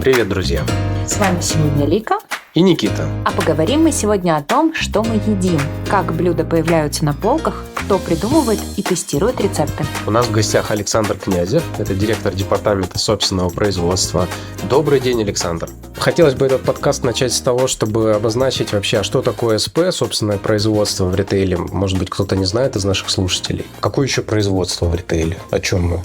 Привет, друзья! С вами сегодня Лика и Никита. А поговорим мы сегодня о том, что мы едим, как блюда появляются на полках, кто придумывает и тестирует рецепты. У нас в гостях Александр Князев, это директор департамента собственного производства. Добрый день, Александр. Хотелось бы этот подкаст начать с того, чтобы обозначить вообще, что такое СП, собственное производство в ритейле. Может быть, кто-то не знает из наших слушателей. Какое еще производство в ритейле? О чем мы?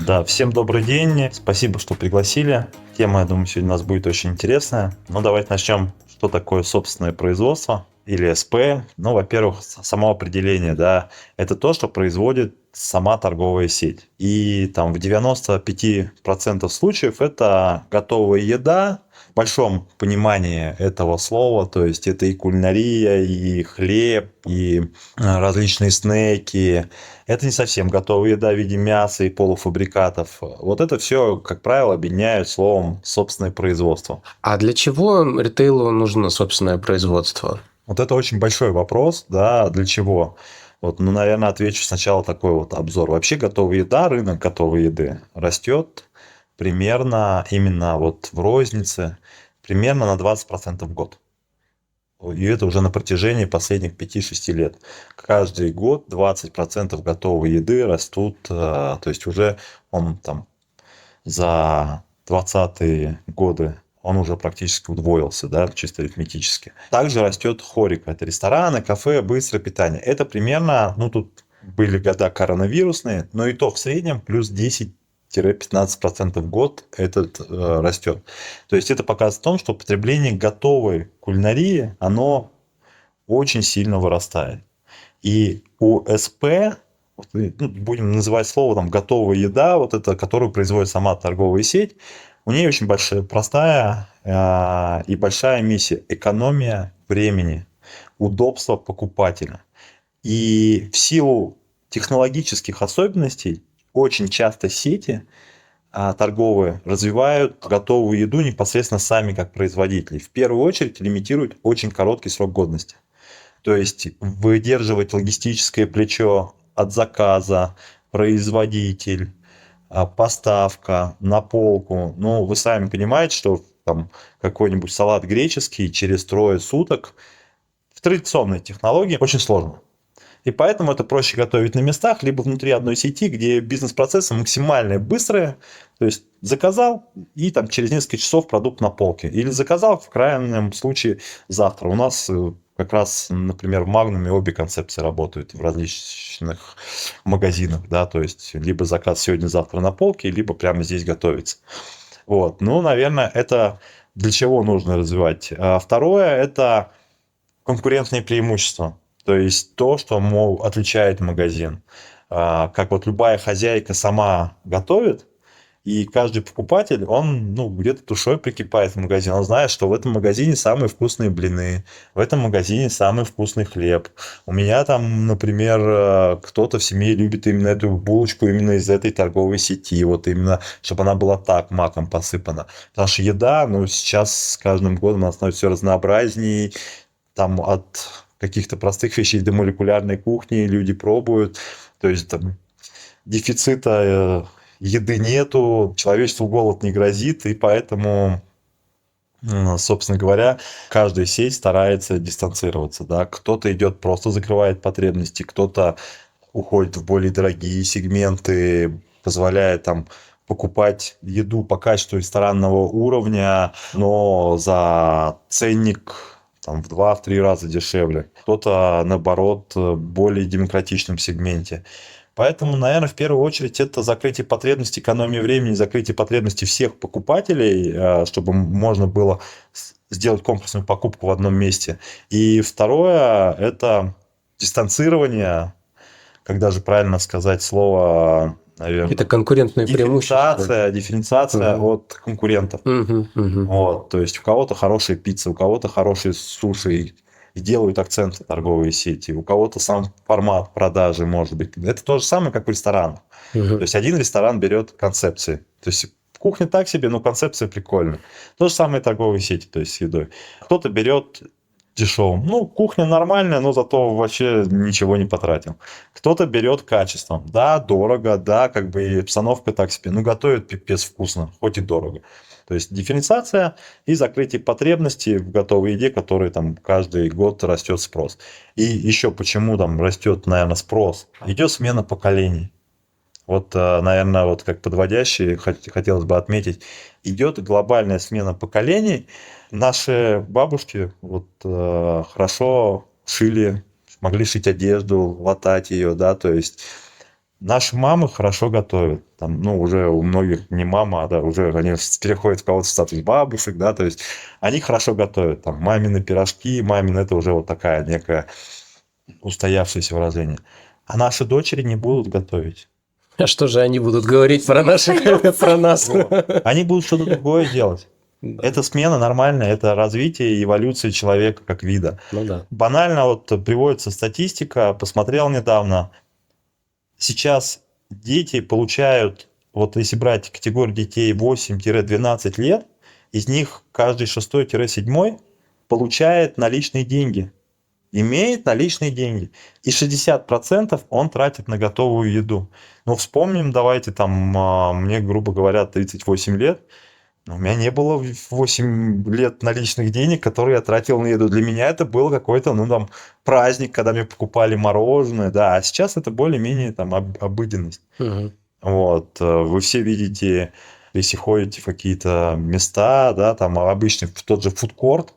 Да, всем добрый день. Спасибо, что пригласили. Тема, я думаю, сегодня у нас будет очень интересная. Давайте начнем. Что такое собственное производство или СП? Во-первых, само определение, да, это то, что производит сама торговая сеть. И там в 95% случаев это готовая еда, в большом понимании этого слова, то есть это и кулинария, и хлеб, и различные снеки. Это не совсем готовая еда в виде мяса и полуфабрикатов. Вот это все, как правило, объединяют словом собственное производство. А для чего ритейлу нужно собственное производство? Вот это очень большой вопрос, да, для чего? Наверное, отвечу сначала такой обзор. Вообще готовая еда, рынок готовой еды растет примерно именно в рознице, примерно на 20% в год. И это уже на протяжении последних 5-6 лет. Каждый год 20% готовой еды растут, то есть уже он там за 20-е годы он уже практически удвоился, да, чисто арифметически. Также растет хорика. Это рестораны, кафе, быстрое питание. Это примерно, тут были года коронавирусные, но и то в среднем плюс 10-15% в год этот растет. То есть это показывает в том, что потребление готовой кулинарии, оно очень сильно вырастает. И у СП, будем называть слово готовая еда, которую производит сама торговая сеть, у нее очень простая и большая миссия – экономия времени, удобство покупателя. И в силу технологических особенностей очень часто сети торговые развивают готовую еду непосредственно сами как производители. В первую очередь лимитируют очень короткий срок годности. То есть выдерживать логистическое плечо от заказа, производитель, поставка на полку. Вы сами понимаете, что там какой-нибудь салат греческий через 3 суток в традиционной технологии очень сложно. И поэтому это проще готовить на местах, либо внутри одной сети, где бизнес-процессы максимально быстрые. То есть заказал, и там через несколько часов продукт на полке. Или заказал, в крайнем случае, завтра. У нас как раз, например, в Магнуме обе концепции работают в различных магазинах. Да? То есть либо заказ сегодня-завтра на полке, либо прямо здесь готовится. Наверное, это для чего нужно развивать. Второе – это конкурентные преимущества. То есть то, что отличает магазин. Как любая хозяйка сама готовит, и каждый покупатель, он где-то душой прикипает в магазин. Он знает, что в этом магазине самые вкусные блины, в этом магазине самый вкусный хлеб. У меня там, например, кто-то в семье любит именно эту булочку именно из этой торговой сети. Именно, чтобы она была так маком посыпана. Потому что еда, сейчас с каждым годом она становится все разнообразнее. Там от каких-то простых вещей до молекулярной кухни люди пробуют. То есть там дефицита еды нету, человечеству голод не грозит, и поэтому, собственно говоря, каждая сеть старается дистанцироваться. Да? Кто-то идет, просто закрывает потребности, кто-то уходит в более дорогие сегменты, позволяет там покупать еду по качеству ресторанного уровня, но за ценник в 2-3 раза дешевле. Кто-то, наоборот, в более демократичном сегменте. Поэтому, наверное, в первую очередь это закрытие потребностей, экономия времени, закрытие потребностей всех покупателей, чтобы можно было сделать комплексную покупку в одном месте. И второе – это дистанцирование, когда же правильно сказать слово, наверное. Это конкурентные преимущества. Дифференциация от конкурентов. То есть у кого-то хорошая пицца, у кого-то хорошие суши. И делают акцент на торговые сети. У кого-то сам формат продажи может быть. Это то же самое, как в ресторанах. То есть один ресторан берет концепции. То есть кухня так себе, но концепция прикольная. То же самое торговые сети, то есть с едой. Кто-то берет дешевым. Кухня нормальная, но зато вообще ничего не потратил. Кто-то берет качеством. Да, дорого, да, и обстановка так себе. Готовит пипец вкусно, хоть и дорого. То есть дифференциация и закрытие потребностей в готовой еде, которые там каждый год растет спрос. И еще почему там растет, наверное, спрос? Идет смена поколений. Вот, наверное, вот как подводящий хотелось бы отметить, идет глобальная смена поколений. Наши бабушки вот, хорошо шили, могли шить одежду, латать ее, да, то есть наши мамы хорошо готовят. Там, ну, уже у многих не мама, а да, уже они переходят в кого-то в статус бабушек, да, то есть они хорошо готовят. Там мамины пирожки, мамины это уже вот такая некая устоявшееся выражение. А наши дочери не будут готовить. А что же они будут говорить про про нас? Они будут что-то другое делать. Да. Это смена нормальная, это развитие и эволюция человека как вида. Ну да. Банально вот приводится статистика, посмотрел недавно. Сейчас дети получают, вот если брать категорию детей 8-12 лет, из них каждый 6-7 получает наличные деньги. Имеет наличные деньги. И 60% он тратит на готовую еду. Ну, вспомним, давайте, там, мне, грубо говоря, 38 лет. Но у меня не было в 8 лет наличных денег, которые я тратил на еду. Для меня это был какой-то, ну, там, праздник, когда мне покупали мороженое, да. А сейчас это более-менее, там, обыденность. Мгм. Вот. Вы все видите, если ходите в какие-то места, да, там, обычно в тот же фудкорт,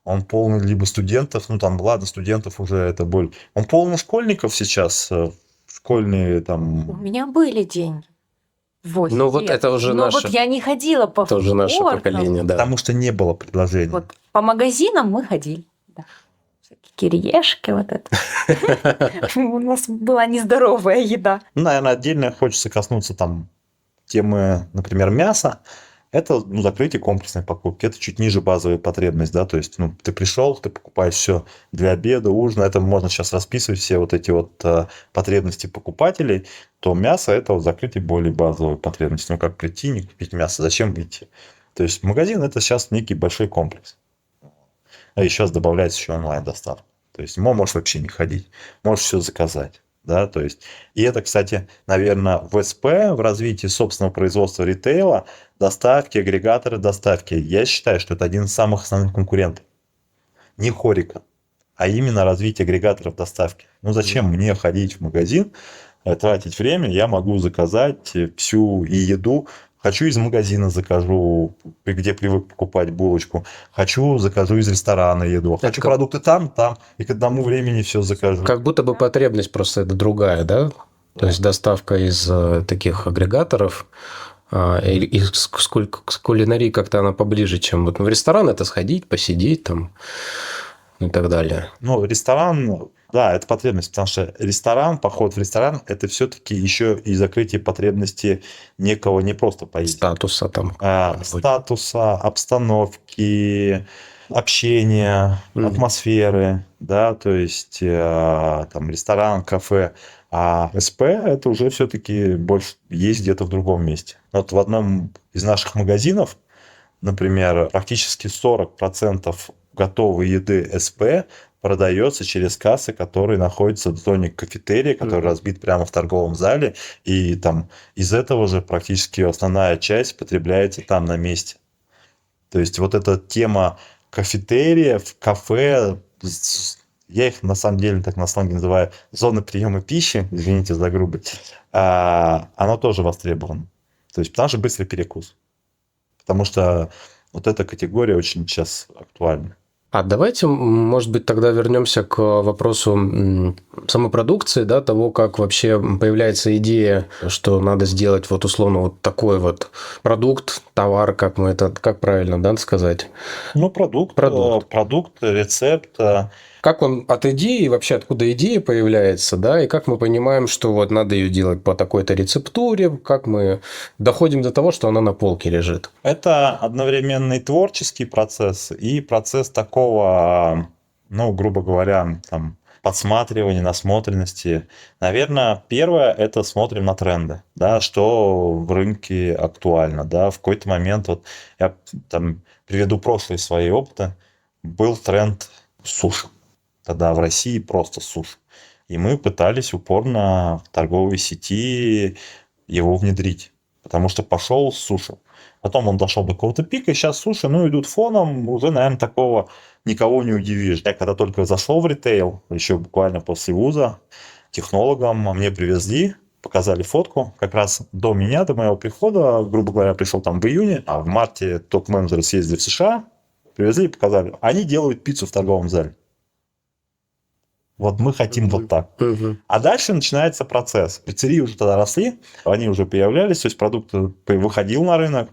он полный либо студентов, ну там, ладно, студентов уже это боль. Он полный школьников сейчас, школьные У там... меня были деньги. 8 Ну, вот лет. это уже Но наше- вот я не ходила по Тоже наше фудкортам. поколение, да. Потому что не было предложений. Вот по магазинам мы ходили. Да. Всякие кириешки вот это. У нас была нездоровая еда. Ну, наверное, отдельно хочется коснуться там темы, например, мяса. Это, ну, закрытие комплексной покупки. Это чуть ниже базовой потребность, да, то есть, ну, ты пришел, ты покупаешь все для обеда, ужина. Это можно сейчас расписывать все вот эти вот потребности покупателей. То мясо это вот закрытие более базовой потребности. Ну, как прийти, не купить мясо, зачем идти? То есть магазин это сейчас некий большой комплекс. А и сейчас добавляется еще онлайн-доставка. То есть можешь вообще не ходить, можешь все заказать. Да, то есть, и это, кстати, наверное, в СП, в развитии собственного производства ритейла, доставки, агрегаторы доставки, я считаю, что это один из самых основных конкурентов. Не хорика, а именно развитие агрегаторов доставки. Ну, зачем мне ходить в магазин, тратить время, я могу заказать всю и еду. Хочу из магазина закажу, где привык покупать булочку. Хочу закажу из ресторана еду. Хочу как- продукты там, и к одному времени все закажу. Как будто бы потребность просто это другая, да? То есть доставка из таких агрегаторов и с кулинарией как-то она поближе, чем вот в ресторан это сходить, посидеть там и так далее. Ну, ресторан, да, это потребность, потому что ресторан, поход в ресторан, это все-таки еще и закрытие потребности некого не просто поесть. Статуса там. Статуса, обстановки, общения, Мгм. атмосферы, да, то есть там ресторан, кафе. А СП это уже все-таки больше есть где-то в другом месте. Вот в одном из наших магазинов, например, практически 40% готовой еды СП продается через кассы, которые находятся в зоне кафетерия, который Мгм. разбит прямо в торговом зале, и там из этого же практически основная часть потребляется там на месте. То есть вот эта тема кафетериев, кафе, я их на самом деле так на сленге называю зоны приема пищи, извините за грубость, она тоже востребована. То есть потому что быстрый перекус. Потому что вот эта категория очень сейчас актуальна. А давайте, может быть, тогда вернемся к вопросу самой продукции, да, того, как вообще появляется идея, что надо сделать вот условно вот такой вот продукт, товар, как мы это, как правильно, да, сказать? Ну, продукт, рецепт. Как он от идеи, вообще откуда идея появляется, да, и как мы понимаем, что вот надо ее делать по такой-то рецептуре, как мы доходим до того, что она на полке лежит. Это одновременный творческий процесс и процесс такого, ну, грубо говоря, там, подсматривания, насмотренности. Наверное, первое – это смотрим на тренды, да, что в рынке актуально. Да. В какой-то момент, вот я там приведу прошлые свои опыты, был тренд суши. Тогда в России просто суши. И мы пытались упорно в торговой сети его внедрить, потому что пошел суши. Потом он дошел до какого-то пика, и сейчас, слушай, ну идут фоном, уже, наверное, такого никого не удивишь. Я когда только зашел в ритейл, еще буквально после вуза, технологам мне привезли, показали фотку, как раз до меня, до моего прихода, грубо говоря, пришел там в июне, а в марте топ-менеджеры съездили в США, привезли и показали. Они делают пиццу в торговом зале. Вот мы хотим вот так. А дальше начинается процесс. Пиццерии уже тогда росли, они уже появлялись, то есть продукт выходил на рынок.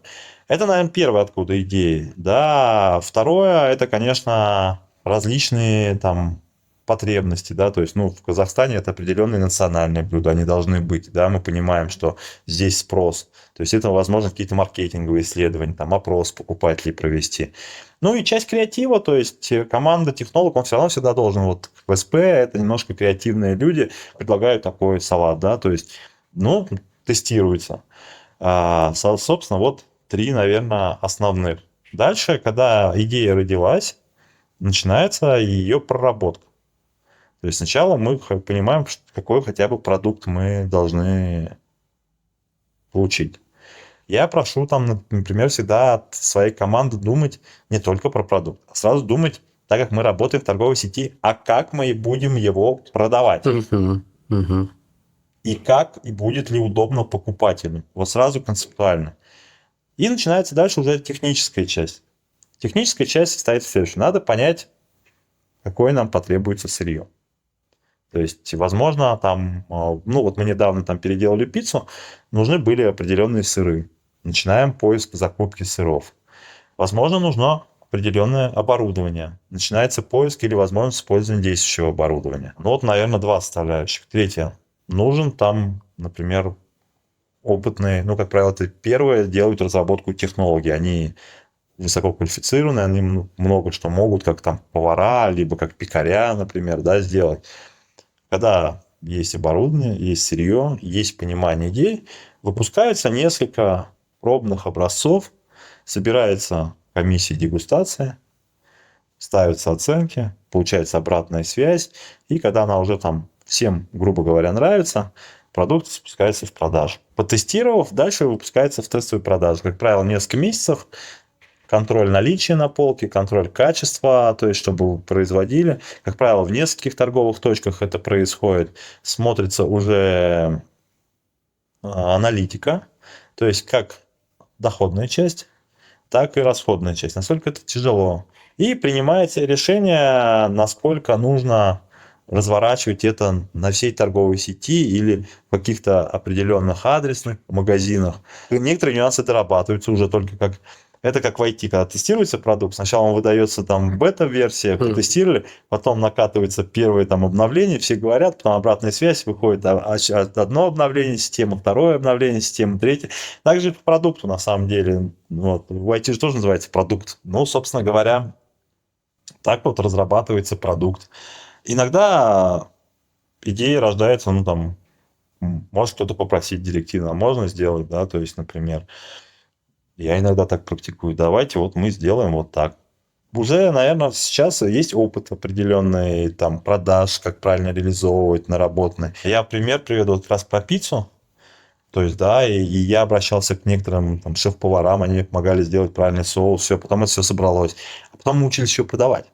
Это, наверное, первое, откуда идеи. Да, второе, это, конечно, различные там потребности, да, то есть, ну, в Казахстане это определенные национальные блюда, они должны быть, да, мы понимаем, что здесь спрос, то есть это, возможно, какие-то маркетинговые исследования, там, опрос покупателей провести. Ну и часть креатива, то есть команда технолог, он все равно всегда должен, вот в СП это немножко креативные люди, предлагают такой салат, да, то есть, ну, тестируется. Собственно, вот 3, наверное, основных. Дальше, когда идея родилась, начинается ее проработка. То есть сначала мы понимаем, какой хотя бы продукт мы должны получить. Я прошу там, например, всегда от своей команды думать не только про продукт, а сразу думать, так как мы работаем в торговой сети, а как мы будем его продавать. И как, и будет ли удобно покупателю. Вот сразу концептуально. И начинается дальше уже техническая часть. Техническая часть состоит в следующем. Надо понять, какое нам потребуется сырье. То есть, возможно, там, ну вот мы недавно там переделали пиццу, нужны были определенные сыры. Начинаем поиск закупки сыров. Возможно, нужно определенное оборудование. Начинается поиск или возможность использования действующего оборудования. Ну вот, наверное, 2 составляющих. Третье. Нужен там, например, опытные, ну, как правило, это первое, делают разработку технологий. Они высококвалифицированные, они много что могут, как там повара, либо как пекаря, например, да, сделать. Когда есть оборудование, есть сырье, есть понимание идей, выпускается несколько пробных образцов, собирается комиссия дегустации, ставятся оценки, получается обратная связь, и когда она уже там всем, грубо говоря, нравится, продукт спускается в продажу. Потестировав, дальше выпускается в тестовую продажу. Как правило, несколько месяцев. Контроль наличия на полке, контроль качества, то есть чтобы производили. Как правило, в нескольких торговых точках это происходит. Смотрится уже аналитика, то есть как доходная часть, так и расходная часть. Насколько это тяжело. И принимается решение, насколько нужно разворачивать это на всей торговой сети или в каких-то определенных адресных магазинах. Некоторые нюансы дорабатываются уже только как... Это как в IT, когда тестируется продукт, сначала он выдается там бета-версия, потестировали, потом накатывается первое там обновление, все говорят, потом обратная связь, выходит одно обновление системы, второе обновление системы, третье. Также и по продукту на самом деле. Вот. В IT же тоже называется продукт. Ну, собственно говоря, так вот разрабатывается продукт. Иногда идея рождается, ну там, может кто-то попросить директивно, можно сделать, да, то есть, например, я иногда так практикую. Давайте вот мы сделаем вот так. Уже, наверное, сейчас есть опыт определенный, там, продаж, как правильно реализовывать, наработанный. Я пример приведу как раз про пиццу. То есть, да, и я обращался к некоторым там, шеф-поварам, они мне помогали сделать правильный соус, все, потом это все собралось. А потом мы учились ее продавать.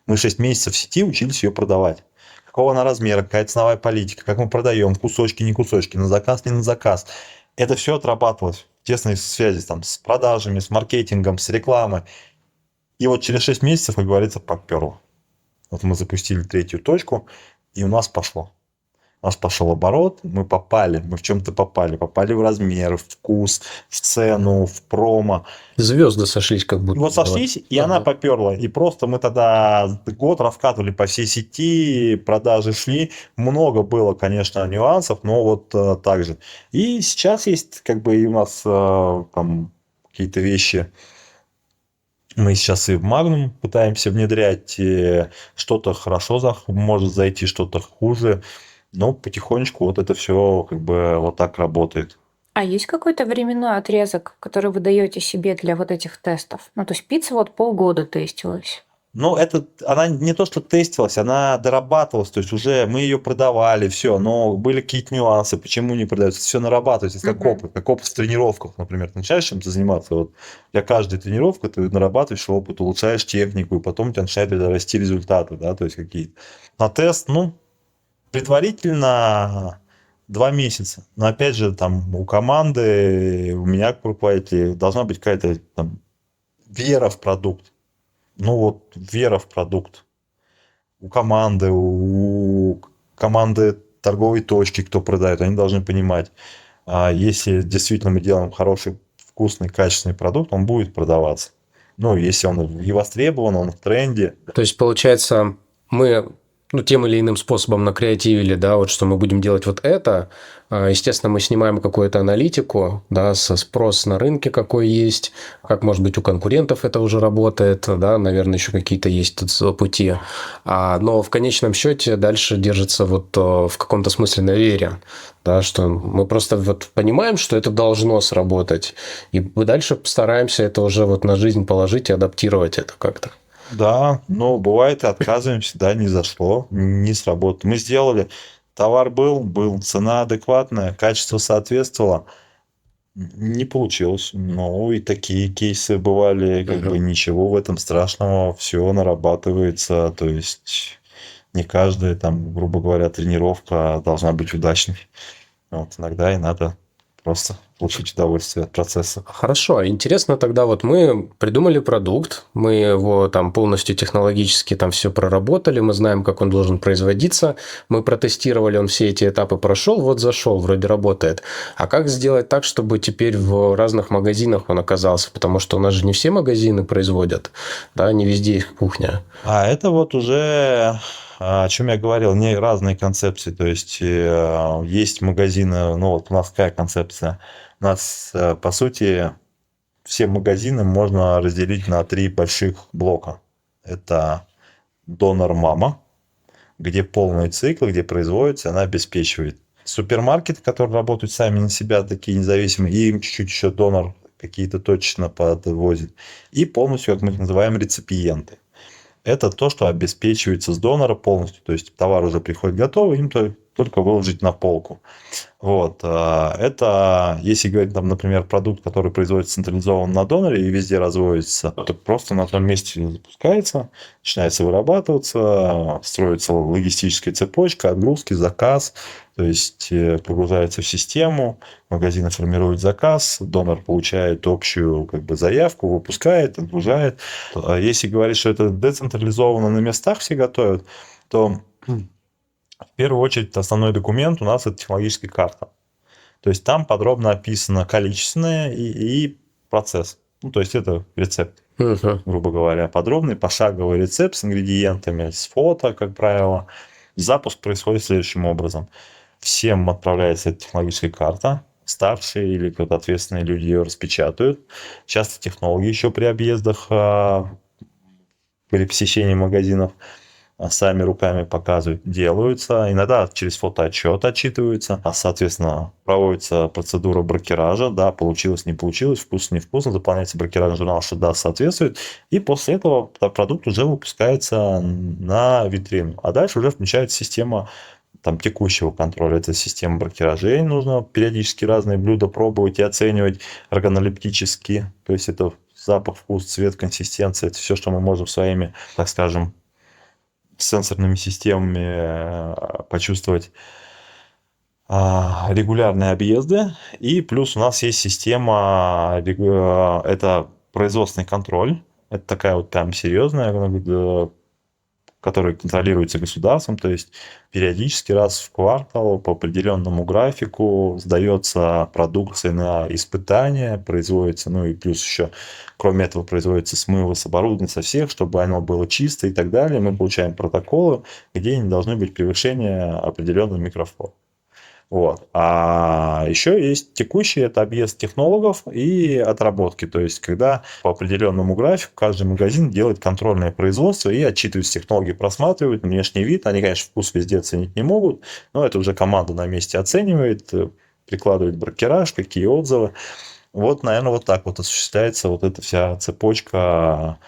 Мы 6 месяцев в сети учились ее продавать. Какого она размера, какая ценовая политика, как мы продаем, кусочки, не кусочки, на заказ, не на заказ. Это все отрабатывалось в тесной связи там, с продажами, с маркетингом, с рекламой. И вот через 6 месяцев, как говорится, поперло. Вот мы запустили 3-ю точку, и у нас пошло. У нас пошел оборот, мы в чем-то попали в размер, в вкус, в цену, в промо. Звезды сошлись как будто. И вот сошлись, и она поперла. И просто мы тогда год раскатывали по всей сети, продажи шли. Много было, конечно, нюансов, но вот так же. И сейчас есть как бы и у нас там какие-то вещи. Мы сейчас и в Magnum пытаемся внедрять. И что-то хорошо может зайти, что-то хуже. Но потихонечку вот это все как бы вот так работает. А есть какой-то временной отрезок, который вы даете себе для вот этих тестов? Ну, то есть пицца вот полгода тестилась. Ну, она не то, что тестилась, она дорабатывалась, то есть уже мы ее продавали, все, но были какие-то нюансы, почему не продается, все нарабатывается, это как опыт в тренировках, например, ты начинаешь чем-то заниматься, вот для каждой тренировки ты нарабатываешь опыт, улучшаешь технику, и потом у тебя начинают расти результаты, да, то есть какие-то. На тест, ну, предварительно 2 месяца, но опять же, там у команды, у меня как руководителя должна быть какая-то там вера в продукт. Ну вот вера в продукт. У команды торговой точки, кто продает, они должны понимать, если действительно мы делаем хороший, вкусный, качественный продукт, он будет продаваться. Ну, если он и востребован, он в тренде. То есть, получается, мы тем или иным способом накреативили, да, вот что мы будем делать вот это. Естественно, мы снимаем какую-то аналитику, да, со спрос на рынке какой есть, как, может быть, у конкурентов это уже работает, да, наверное, еще какие-то есть тут пути. Но в конечном счете дальше держится вот в каком-то смысле на вере, да, что мы просто вот понимаем, что это должно сработать, и мы дальше стараемся это уже вот на жизнь положить и адаптировать это как-то. Да, но бывает и отказываемся, да, не зашло, не сработало. Мы сделали, товар был, цена адекватная, качество соответствовало, не получилось. Ну, и такие кейсы бывали, как бы ничего в этом страшного, все нарабатывается, то есть не каждая, там, грубо говоря, тренировка должна быть удачной. Вот, иногда и надо просто получить удовольствие от процесса. Хорошо, интересно тогда вот мы придумали продукт, мы его там полностью технологически там все проработали, мы знаем, как он должен производиться, мы протестировали, он все эти этапы прошел, вот зашел, вроде работает. А как сделать так, чтобы теперь в разных магазинах он оказался? Потому что у нас же не все магазины производят, да, не везде их кухня. А это вот уже, о чем я говорил, не разные концепции. То есть есть магазины, ну вот у нас какая концепция? У нас, по сути, все магазины можно разделить на 3 больших блока. Это донор-мама, где полный цикл, где производится, она обеспечивает. Супермаркеты, которые работают сами на себя, такие независимые, и им чуть-чуть еще донор какие-то точно подвозит. И полностью, как мы их называем, реципиенты. Это то, что обеспечивается с донора полностью. То есть товар уже приходит готовый, им только выложить на полку. Вот. Это, если говорить, там, например, продукт, который производится централизованно на доноре и везде разводится, то просто на том месте запускается, начинается вырабатываться, строится логистическая цепочка, отгрузки, заказ, то есть погружается в систему, магазины формируют заказ, донор получает общую как бы заявку, выпускает, отгружает. Если говорить, что это децентрализованно на местах все готовят, то в первую очередь основной документ у нас это технологическая карта. То есть там подробно описано количественное и процесс. Ну, то есть это рецепт, грубо говоря, подробный пошаговый рецепт с ингредиентами, с фото, как правило. Запуск происходит следующим образом. Всем отправляется эта технологическая карта. Старшие или кто-то ответственные люди ее распечатают. Часто технологи еще при объездах, при посещении магазинов сами руками показывают, делаются. Иногда через фотоотчет отчитываются. Соответственно, проводится процедура брокеража. Да, получилось, не получилось, вкусно, не вкусно. Заполняется брокеражный журнал, что да, соответствует. И после этого продукт уже выпускается на витрину. А дальше уже включается система там, текущего контроля. Это система брокеражей. Нужно периодически разные блюда пробовать и оценивать органолептически. То есть это запах, вкус, цвет, консистенция. Это все, что мы можем своими, так скажем, сенсорными системами почувствовать. Регулярные объезды. И плюс у нас есть система, это производственный контроль. Это такая вот прям серьезная, которая контролируется государством. То есть периодически раз в квартал по определенному графику сдается продукция на испытания, производится, ну и плюс еще, кроме этого, производится смывы с оборудования со всех, чтобы оно было чисто и так далее. Мы получаем протоколы, где не должны быть превышения определенного микрофлора. Вот. А еще есть текущий, это объезд технологов и отработки. То есть, когда по определенному графику каждый магазин делает контрольное производство и отчитывается, технологии просматривают внешний вид. Они, конечно, вкус везде оценить не могут, но это уже команда на месте оценивает, прикладывает брокераж, какие отзывы. Вот, наверное, вот так вот осуществляется вот эта вся цепочка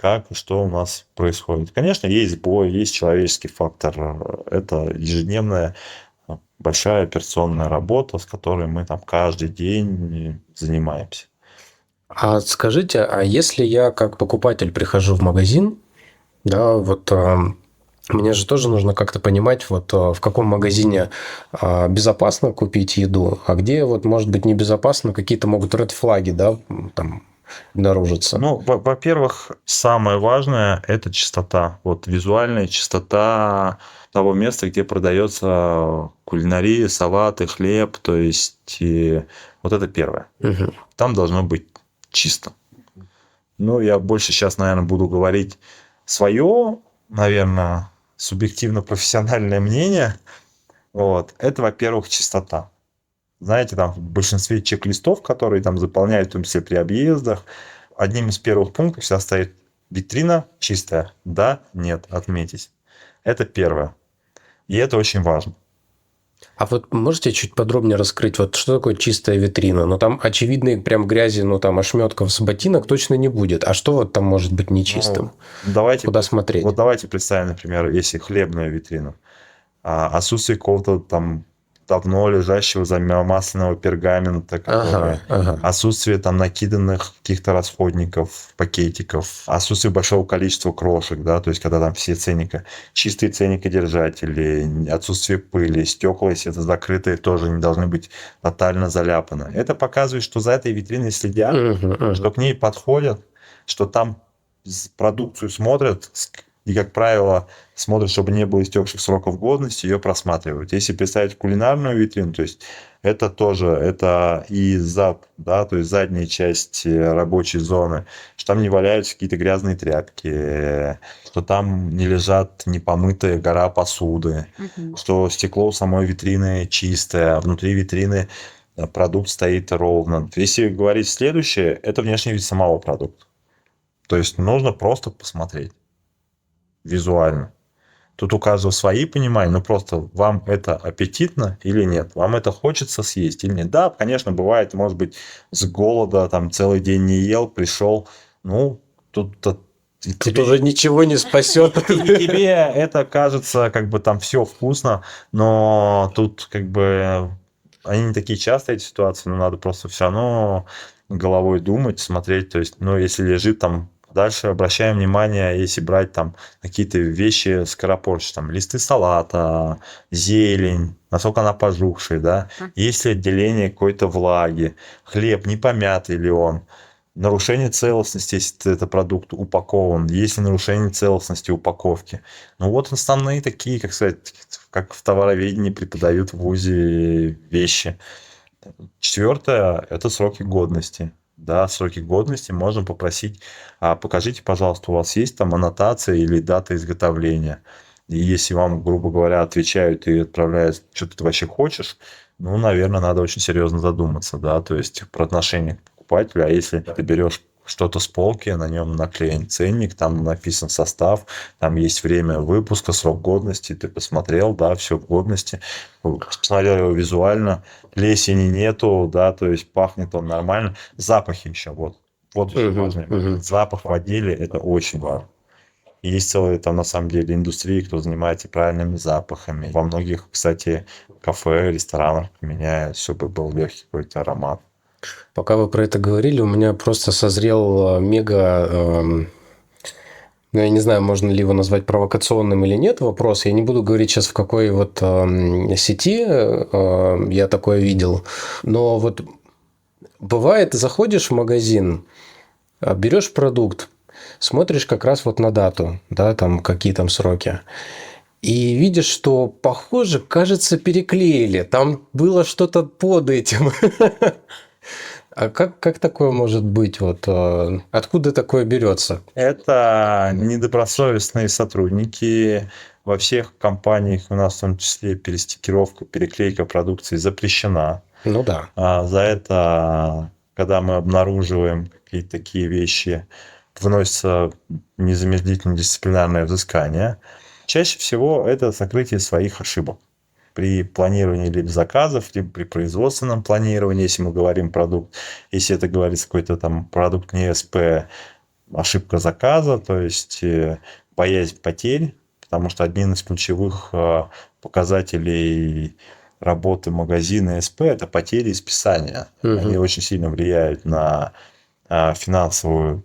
как и что у нас происходит. Конечно, есть сбой, есть человеческий фактор. Это ежедневная большая операционная работа, с которой мы там каждый день занимаемся. А скажите, а если я как покупатель прихожу в магазин, да, вот мне же тоже нужно как-то понимать, вот в каком магазине безопасно купить еду, а где вот может быть небезопасно, какие-то могут ред-флаги, да, там обнаружиться. Ну, во-первых, самое важное – это чистота. Вот визуальная чистота того места, где продается кулинария, салаты, хлеб. То есть, вот это первое. Угу. Там должно быть чисто. Ну, я больше сейчас, наверное, буду говорить свое, наверное, субъективно-профессиональное мнение. Вот. Это, во-первых, чистота. Знаете, там в большинстве чек-листов, которые там заполняют, в том числе при объездах, одним из первых пунктов всегда стоит витрина чистая. Да, нет, отметьтесь. Это первое. И это очень важно. А вот можете чуть подробнее раскрыть, вот что такое чистая витрина? Ну, там очевидной прям грязи, ну, там ошметков с ботинок точно не будет. А что вот там может быть нечистым? Ну, давайте, куда смотреть? Вот давайте представим, например, если хлебную витрину. Отсутствие какого-то там давно лежащего замасленного пергамента, отсутствие там накиданных каких-то расходников, пакетиков, отсутствие большого количества крошек, да, то есть когда там все ценника, чистые ценникодержатели, отсутствие пыли, стекла, если это закрытые, тоже не должны быть тотально заляпаны. Это показывает, что за этой витриной следят, что к ней подходят, что там продукцию смотрят, и, как правило, смотрят, чтобы не было истекших сроков годности, ее просматривают. Если представить кулинарную витрину, то есть это тоже, это и зад, да, то есть задняя часть рабочей зоны, что там не валяются какие-то грязные тряпки, что там не лежат непомытая гора посуды, что стекло у самой витрины чистое, а внутри витрины продукт стоит ровно. Если говорить следующее, это внешний вид самого продукта. То есть нужно просто посмотреть визуально. Тут у каждого свои понимания, но просто вам это аппетитно или нет, вам это хочется съесть или нет. Да, конечно, бывает, может быть, с голода там целый день не ел, пришел, ну, тут уже ничего не спасет. Тебе это кажется, как бы там все вкусно, но тут как бы они не такие частые, эти ситуации, но надо просто все равно головой думать, смотреть, то есть, ну, если лежит там. Дальше обращаем внимание, если брать там какие-то вещи скоропорчатые, там листы салата, зелень, насколько она пожухшая, да, есть ли отделение какой-то влаги, хлеб, не помятый ли он, нарушение целостности, если это продукт упакован, есть ли нарушение целостности упаковки. Ну вот основные такие, как сказать, как в товароведении преподают в ВУЗе вещи. Четвертое – это сроки годности. Да, сроки годности можно попросить, покажите, пожалуйста, у вас есть там аннотация или дата изготовления. И если вам, грубо говоря, отвечают и отправляют, что ты вообще хочешь, ну, наверное, надо очень серьезно задуматься, да, то есть про отношение к покупателю. А если ты берешь что-то с полки, на нем наклеен ценник, там написан состав, там есть время выпуска, срок годности, ты посмотрел, да, все в годности, посмотрел его визуально, плесени нету, да, то есть пахнет он нормально, запахи еще, вот очень важно, запах в отделе, это очень важно. Есть целая там на самом деле индустрия, кто занимается правильными запахами. Во многих, кстати, кафе, ресторанах применяют, чтобы был легкий какой-то аромат. Пока вы про это говорили, у меня просто созрел мега, ну, я не знаю, можно ли его назвать провокационным или нет, вопрос. Я не буду говорить сейчас, в какой вот сети я такое видел. Но вот бывает, заходишь в магазин, берешь продукт, смотришь как раз вот на дату, да, там какие там сроки. И видишь, что, похоже, кажется, переклеили. Там было что-то под этим. А как такое может быть? Вот, откуда такое берется? Это недобросовестные сотрудники. Во всех компаниях у нас в том числе перестикировка, переклейка продукции запрещена. Ну да. За это, когда мы обнаруживаем какие-то такие вещи, выносится незамедлительное дисциплинарное взыскание. Чаще всего это сокрытие своих ошибок. При планировании либо заказов, либо при производственном планировании, если мы говорим продукт, если это говорится какой-то там продукт не СП, ошибка заказа, то есть боязнь потерь, потому что один из ключевых показателей работы магазина СП – это потери и списания. Они очень сильно влияют на финансовую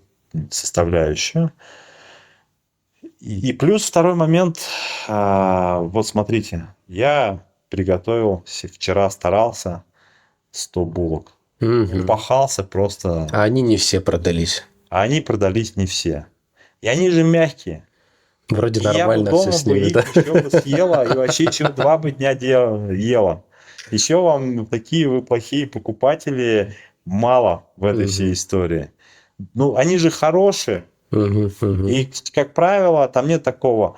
составляющую. И плюс второй момент, вот смотрите, я приготовил, вчера старался 100 булок. Упахался просто. А они не все продались. А они продались не все. И они же мягкие. Вроде И нормально я бы все дома с бы ними, их да? еще бы съела, и вообще еще 2 бы дня ела. Еще вам такие вы плохие покупатели мало в этой всей истории. Ну, они же хорошие. И, как правило, там нет такого,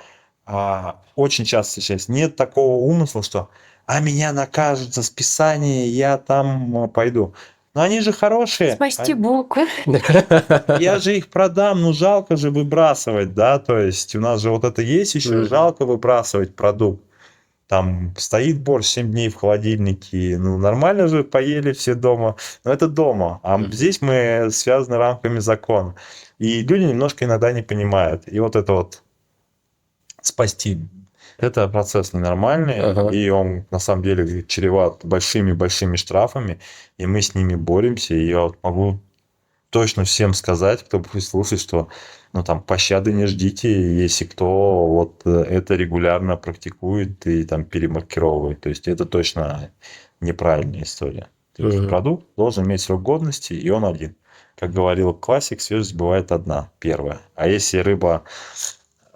очень часто сейчас нет такого умысла, что меня накажут за списание, я там пойду. Но они же хорошие. Спасти булку. Я же их продам, ну жалко же выбрасывать, да, то есть у нас же вот это есть еще, жалко выбрасывать продукт. Там стоит борщ 7 дней в холодильнике, ну нормально же поели все дома, но это дома, а здесь мы связаны рамками закона. И люди немножко иногда не понимают. И вот это вот спасти, это процесс ненормальный, и он на самом деле чреват большими-большими штрафами, и мы с ними боремся, и я вот могу точно всем сказать, кто будет слушать, что там пощады не ждите, если кто вот это регулярно практикует и там перемаркировывает. То есть это точно неправильная история. То есть продукт должен иметь срок годности, и он один. Как говорил классик, свежесть бывает одна, первая. А если рыба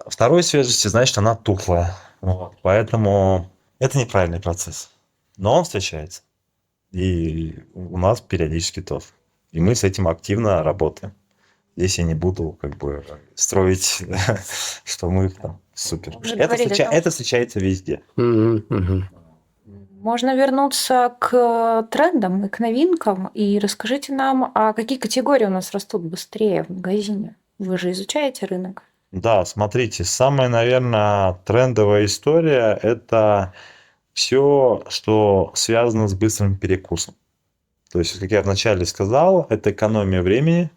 второй свежести, значит она тухлая. Вот. Поэтому это неправильный процесс. Но он встречается. И у нас периодически тоже. И мы с этим активно работаем. Здесь я не буду строить, что мы там супер. Это встречается везде. Можно вернуться к трендам и к новинкам. И расскажите нам, а какие категории у нас растут быстрее в магазине? Вы же изучаете рынок. Да, смотрите, самая, наверное, трендовая история – это все, что связано с быстрым перекусом. То есть, как я вначале сказал, это экономия времени,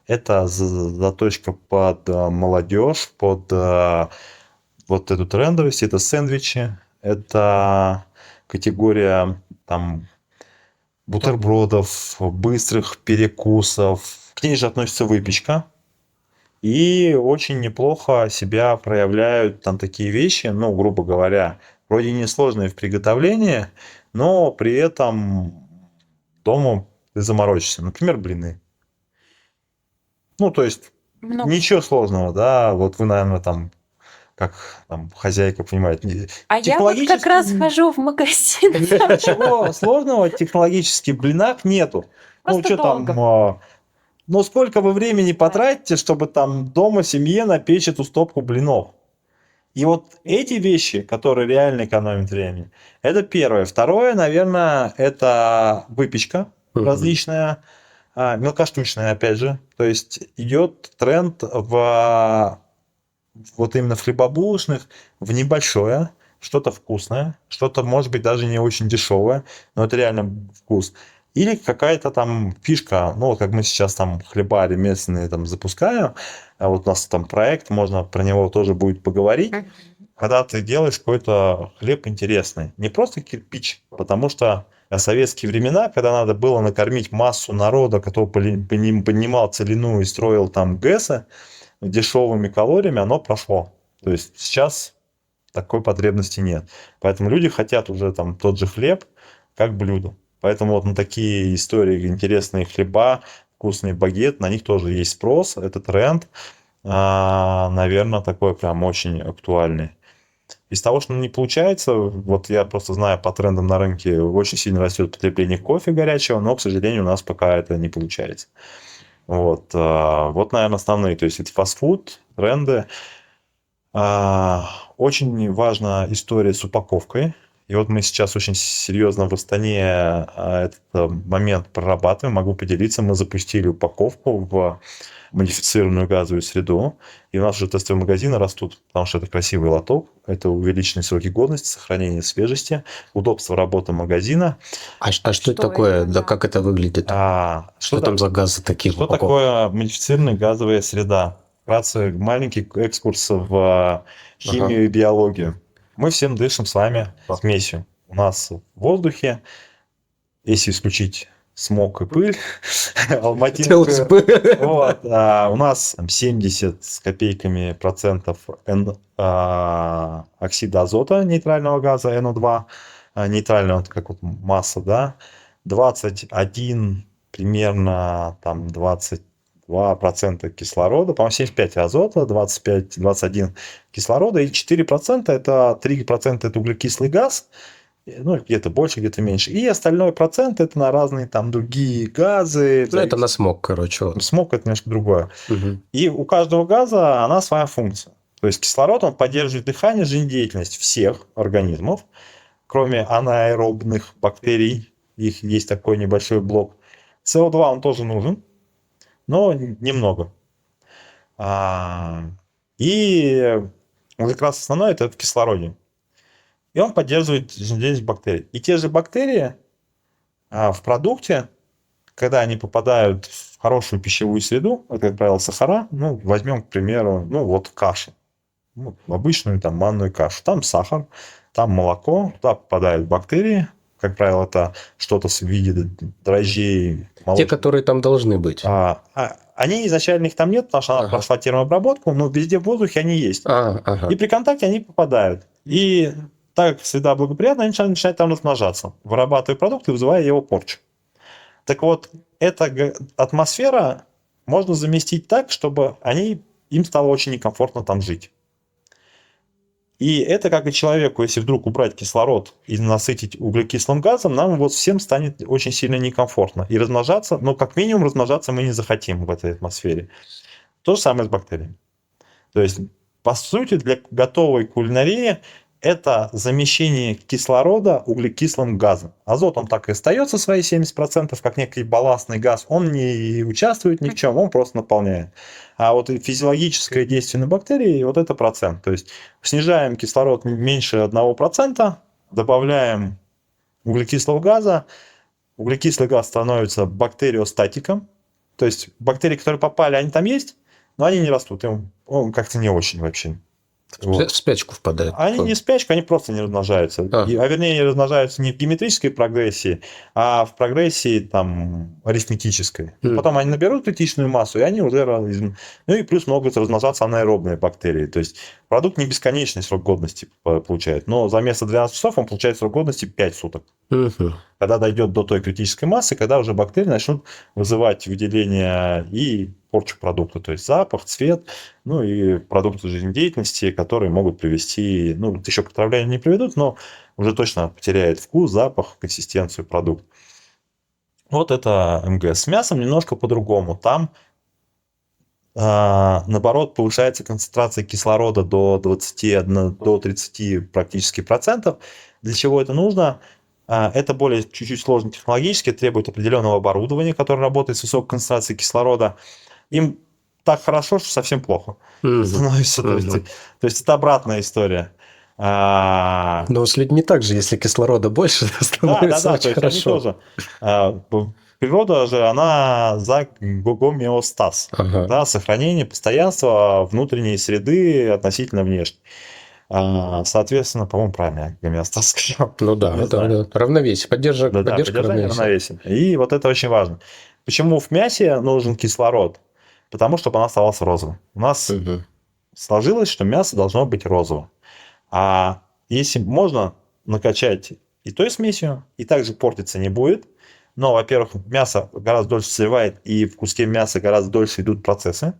это заточка под молодежь, под вот эту трендовость, это сэндвичи, это категория там бутербродов, быстрых перекусов. К ней же относится выпечка. И очень неплохо себя проявляют там такие вещи, грубо говоря, вроде несложные в приготовлении, но при этом дома ты заморочишься. Например, блины. То есть ничего сложного, да, вот вы, наверное, как хозяйка понимает. А я вот как раз хожу в магазин. Ничего сложного технологически в блинах нету. Просто долго. Сколько вы времени потратите, чтобы дома семье напечь эту стопку блинов? И вот эти вещи, которые реально экономят время, это первое. Второе, наверное, это выпечка различная, мелкоштучная, опять же. То есть идет тренд вот именно в хлебобулочных в небольшое, что-то вкусное, что-то, может быть, даже не очень дешевое, но это реально вкус. Или какая-то фишка, как мы сейчас хлеба ремесленные запускаем, а вот у нас проект, можно про него тоже будет поговорить, когда ты делаешь какой-то хлеб интересный, не просто кирпич, потому что в советские времена, когда надо было накормить массу народа, который поднимал целину и строил ГЭСы дешевыми калориями, оно прошло. То есть сейчас такой потребности нет. Поэтому люди хотят уже тот же хлеб как блюдо. Поэтому вот на такие истории, интересные хлеба, вкусный багет, на них тоже есть спрос. Это тренд, наверное, такой прям очень актуальный. Из того, что не получается, вот я просто знаю по трендам на рынке, очень сильно растет потребление кофе горячего, но, к сожалению, у нас пока это не получается. Вот, наверное, основные. То есть это фастфуд, тренды. Очень важна история с упаковкой. И вот мы сейчас очень серьезно в Астане этот момент прорабатываем. Могу поделиться, мы запустили упаковку в модифицированную газовую среду, и у нас уже тестовые магазины растут, потому что это красивый лоток, это увеличенные сроки годности, сохранение свежести, удобство работы магазина. А что это Что такое? это, Да да. как это выглядит? Что там за газы такие? в Что упаковке? такое модифицированная газовая среда? Вкратце, маленький экскурс в химию и биологию. Мы всем дышим с вами смесью. У нас в воздухе, если исключить смог и пыль, Хотелось алматинскую, бы. вот, у нас там 70 с копейками процентов оксида азота, нейтрального газа, NO2, нейтрального, это как вот масса, да, 21 примерно, там 22% кислорода, по-моему, 75 азота, 21 кислорода, и 4% это 3% это углекислый газ, ну, где-то больше, где-то меньше. И остальной процент это на разные там другие газы. Ну, это на смог, короче. вот. Смог это немножко другое. Мгм. И у каждого газа она своя функция. То есть кислород, он поддерживает дыхание, жизнедеятельность всех организмов, кроме анаэробных бактерий. Их есть такой небольшой блок. СО2 он тоже нужен, но немного. И как раз основное это в кислороде. И он поддерживает жизнедеятельность бактерий. И те же бактерии в продукте, когда они попадают в хорошую пищевую среду, это, как правило, сахара, ну, возьмем, к примеру, ну, вот кашу, ну, обычную там манную кашу, там сахар, там молоко, туда попадают бактерии, как правило, это что-то в виде дрожжей, Те, которые там должны быть. они изначально их там нет, потому что она Ага. прошла термообработку, но везде в воздухе они есть. Ага. И при контакте они попадают. И так как среда благоприятна, они начинают там размножаться, вырабатывая продукты, вызывая его порчу. Так вот, эта атмосфера можно заместить так, чтобы им стало очень некомфортно там жить. И это как и человеку, если вдруг убрать кислород и насытить углекислым газом, нам вот всем станет очень сильно некомфортно. И размножаться, ну, как минимум, размножаться мы не захотим в этой атмосфере. То же самое с бактериями. То есть, по сути, для готовой кулинарии это замещение кислорода углекислым газом. Азот, он так и остается свои 70%, как некий балластный газ. Он не участвует ни в чем, он просто наполняет. А вот физиологическое действие на бактерии, вот это процент. То есть, снижаем кислород меньше 1%, добавляем углекислого газа, углекислый газ становится бактериостатиком. То есть, бактерии, которые попали, они там есть, но они не растут. Он как-то не очень вообще. В спячку впадает. Они не в спячку, они просто не размножаются. Вернее, не размножаются не в геометрической прогрессии, а в прогрессии там арифметической. Потом они наберут критичную массу, и они уже... Ну и плюс могут размножаться анаэробные бактерии. То есть продукт не бесконечный срок годности получает, но за место 12 часов он получает срок годности 5 суток. Когда дойдет до той критической массы, когда уже бактерии начнут вызывать выделение и порчу продукта, то есть запах, цвет, ну и продукты жизнедеятельности, которые могут привести, ну, еще к отравлению не приведут, но уже точно потеряет вкус, запах, консистенцию продукта. Вот это МГС. С мясом немножко по-другому. Там, наоборот, повышается концентрация кислорода до 21, до 30 практически процентов. Для чего это нужно? Это более чуть-чуть сложно технологически, требует определенного оборудования, которое работает с высокой концентрацией кислорода. Им так хорошо, что совсем плохо становится. То есть это обратная история. Но с людьми также, если кислорода больше, становится очень хорошо. Природа же, она за гомеостаз. Да, сохранение постоянства внутренней среды относительно внешней. Соответственно, по-моему, правильно я гомеостаз сказал. Ну да, это равновесие, поддержка равновесия. И вот это очень важно. Почему в мясе нужен кислород? Потому что она оставалась розовой. У нас сложилось, что мясо должно быть розовым. А если можно накачать и той смесью, и также портиться не будет. Но, во-первых, мясо гораздо дольше созревает, и в куске мяса гораздо дольше идут процессы.